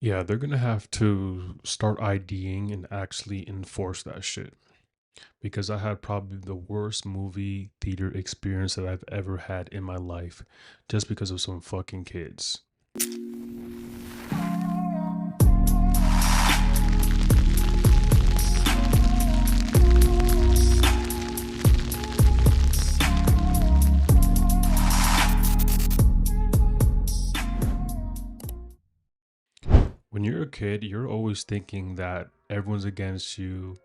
Yeah, they're gonna have to start IDing and actually enforce that shit. Because I had probably the worst movie theater experience that I've ever had in my life just because of some fucking kids. When you're a kid, you're always thinking that everyone's against you.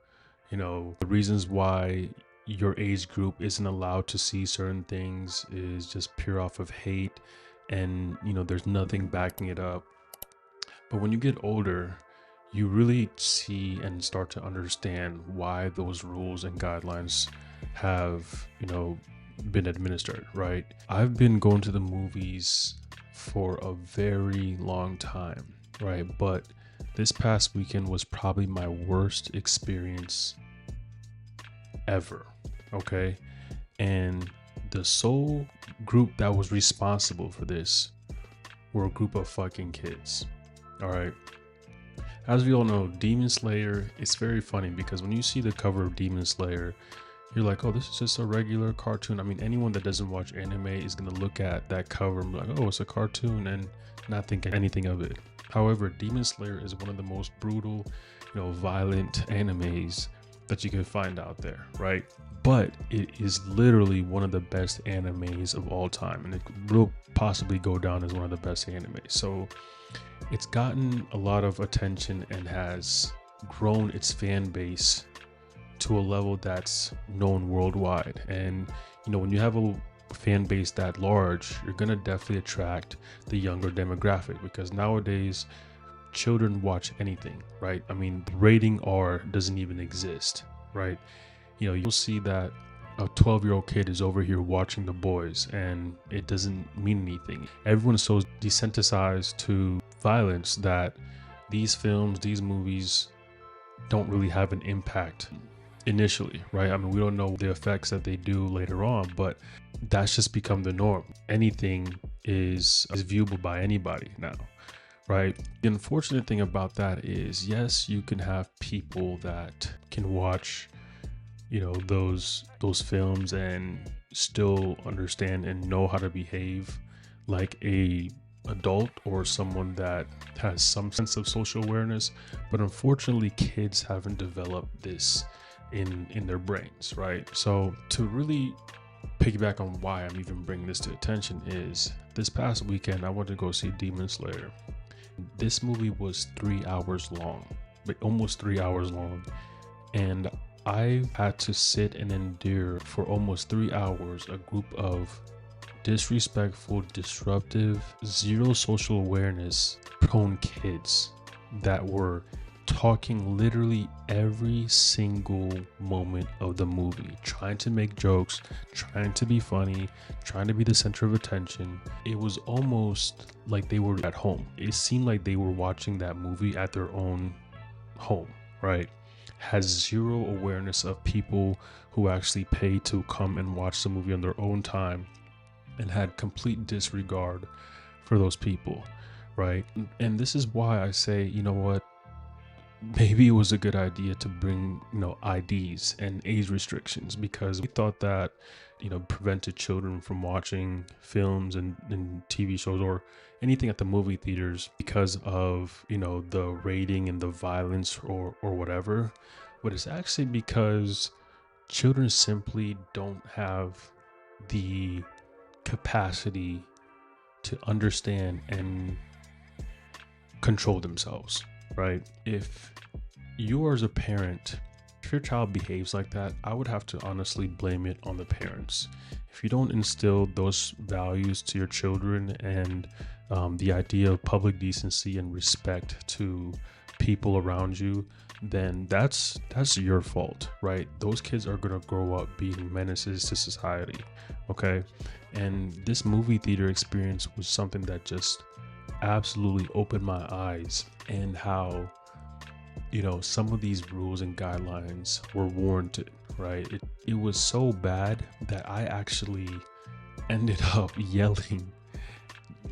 The reasons why your age group isn't allowed to see certain things is just pure off of hate, and there's nothing backing it up. But when you get older, you really see and start to understand why those rules and guidelines have, been administered, right? I've been going to the movies for a very long time, right? But this past weekend was probably my worst experience ever, okay? And the sole group that was responsible for this were a group of fucking kids, all right? As we all know, Demon Slayer, it's very funny because when you see the cover of Demon Slayer, you're like, oh, this is just a regular cartoon. I mean, anyone that doesn't watch anime is going to look at that cover and be like, oh, it's a cartoon, and not think anything of it. However, Demon Slayer is one of the most brutal, violent animes that you can find out there, right? But it is literally one of the best animes of all time, and it will possibly go down as one of the best animes. So it's gotten a lot of attention and has grown its fan base to a level that's known worldwide. And when you have a fan base that large, you're gonna definitely attract the younger demographic, because nowadays children watch anything, right? I mean, rating R doesn't even exist, right? You'll see that a 12-year-old kid is over here watching The Boys and it doesn't mean anything. Everyone's so desensitized to violence that these films, these movies don't really have an impact initially, right? I mean, we don't know the effects that they do later on, but that's just become the norm. Anything is viewable by anybody now, right? The unfortunate thing about that is, yes, you can have people that can watch those films and still understand and know how to behave like a adult or someone that has some sense of social awareness, but unfortunately kids haven't developed this in their brains, right? So to really piggyback on why I'm even bringing this to attention is, this past weekend I went to go see Demon Slayer. This movie was 3 hours long, like almost 3 hours long, and I had to sit and endure for almost 3 hours a group of disrespectful, disruptive, zero social awareness prone kids that were talking literally every single moment of the movie, trying to make jokes, trying to be funny, trying to be the center of attention. It was almost like they were at home. It seemed like they were watching that movie at their own home, right? Has zero awareness of people who actually pay to come and watch the movie on their own time, and had complete disregard for those people, right? And this is why I say, you know what, maybe it was a good idea to bring IDs and age restrictions, because we thought that prevented children from watching films and TV shows or anything at the movie theaters because of the rating and the violence or whatever. But it's actually because children simply don't have the capacity to understand and control themselves, right? If you are, as a parent, if your child behaves like that, I would have to honestly blame it on the parents. If you don't instill those values to your children, and the idea of public decency and respect to people around you, then that's your fault, right? Those kids are gonna grow up being menaces to society, okay? And this movie theater experience was something that just absolutely opened my eyes, and how some of these rules and guidelines were warranted, right? It was so bad that I actually ended up yelling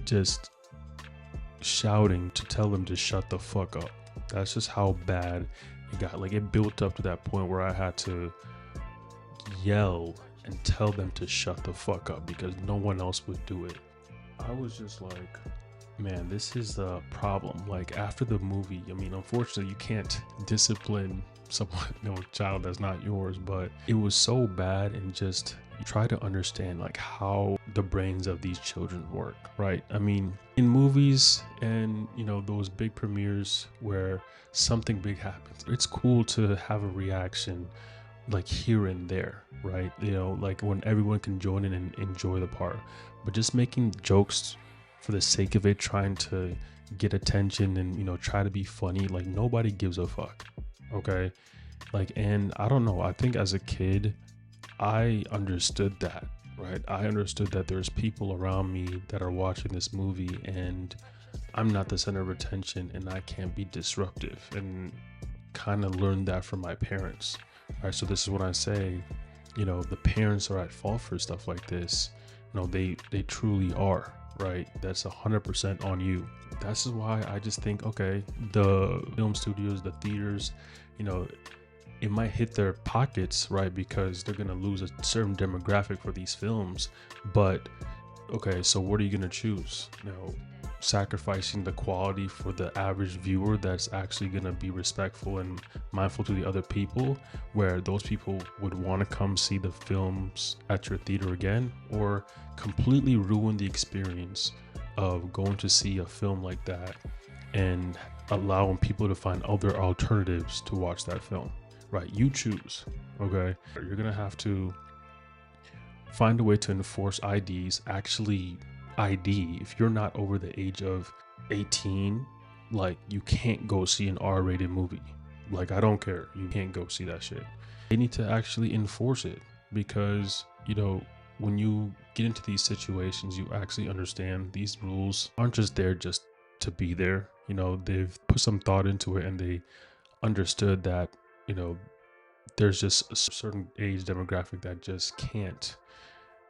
just shouting to tell them to shut the fuck up. That's just how bad it got. Like, it built up to that point where I had to yell and tell them to shut the fuck up because no one else would do it. I was just like, man, this is the problem. Like, after the movie, I mean, unfortunately, you can't discipline someone, child that's not yours, but it was so bad. And just try to understand like how the brains of these children work, right? I mean, in movies and those big premieres where something big happens, it's cool to have a reaction like here and there, right? Like when everyone can join in and enjoy the part. But just making jokes for the sake of it, trying to get attention and try to be funny, like nobody gives a fuck. Okay, like, and I don't know, I think as a kid I understood that, right? I understood that there's people around me that are watching this movie and I'm not the center of attention and I can't be disruptive, and kind of learned that from my parents. All right, so this is what I say, the parents are at fault for stuff like this. They truly are, right? That's 100% on you. This is why I just think, okay, the film studios, the theaters, it might hit their pockets, right? Because they're gonna lose a certain demographic for these films. But okay, so what are you gonna choose? Sacrificing the quality for the average viewer that's actually gonna be respectful and mindful to the other people, where those people would want to come see the films at your theater again, or completely ruin the experience of going to see a film like that and allowing people to find other alternatives to watch that film, right? You choose. Okay, you're gonna have to find a way to enforce IDs. Actually ID, if you're not over the age of 18, like you can't go see an R-rated movie. Like, I don't care, you can't go see that shit. They need to actually enforce it, because when you get into these situations, you actually understand these rules aren't just there just to be there. They've put some thought into it, and they understood that there's just a certain age demographic that just can't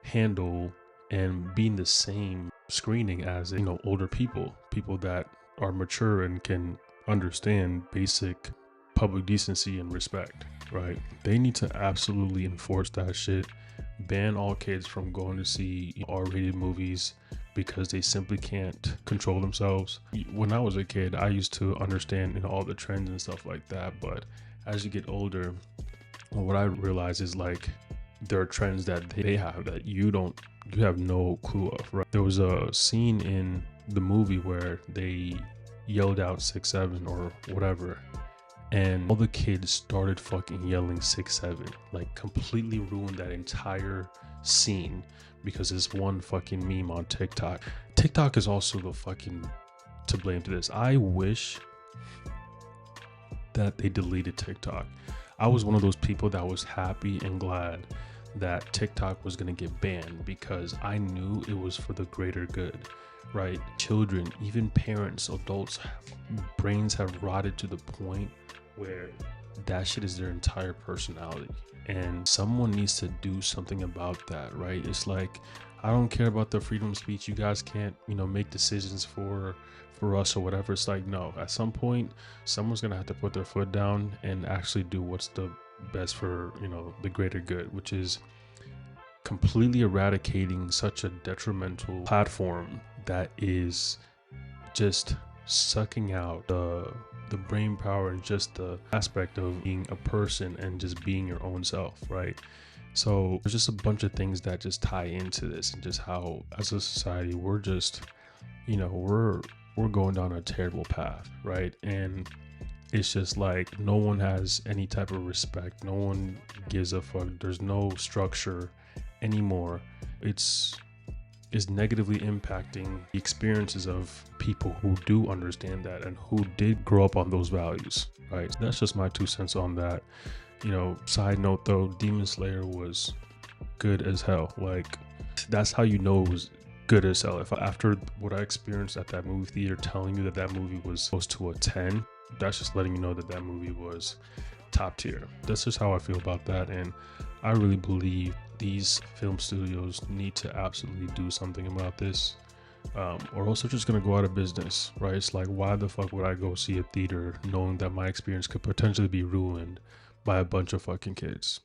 handle and be in the same screening as older people that are mature and can understand basic public decency and respect, right? They need to absolutely enforce that shit. Ban all kids from going to see R-rated movies because they simply can't control themselves. When I was a kid, I used to understand all the trends and stuff like that, but as you get older, what I realize is like there are trends that they have that you have no clue of, right? There was a scene in the movie where they yelled out 6'7" or whatever, and all the kids started fucking yelling 6'7", like completely ruined that entire scene because this one fucking meme on TikTok. TikTok is also the fucking to blame to this. I wish that they deleted TikTok. I was one of those people that was happy and glad that TikTok was going to get banned because I knew it was for the greater good, right? Children, even parents, adults, brains have rotted to the point where that shit is their entire personality, and someone needs to do something about that, right? It's like, I don't care about the freedom of speech. You guys can't, make decisions for us or whatever. It's like, no, at some point, someone's going to have to put their foot down and actually do what's the best for the greater good, which is completely eradicating such a detrimental platform that is just sucking out the brain power and just the aspect of being a person and just being your own self, right? So there's just a bunch of things that just tie into this, and just how as a society we're just we're going down a terrible path, right? And it's just like no one has any type of respect. No one gives a fuck. There's no structure anymore. It's negatively impacting the experiences of people who do understand that and who did grow up on those values, right? So that's just my 2 cents on that. Side note though, Demon Slayer was good as hell. Like, that's how it was good as hell. If after what I experienced at that movie theater telling you that movie was close to a 10, that's just letting you know that movie was top tier. That's just how I feel about that, and I really believe these film studios need to absolutely do something about this. or else they're just gonna go out of business, right? It's like, why the fuck would I go see a theater knowing that my experience could potentially be ruined by a bunch of fucking kids?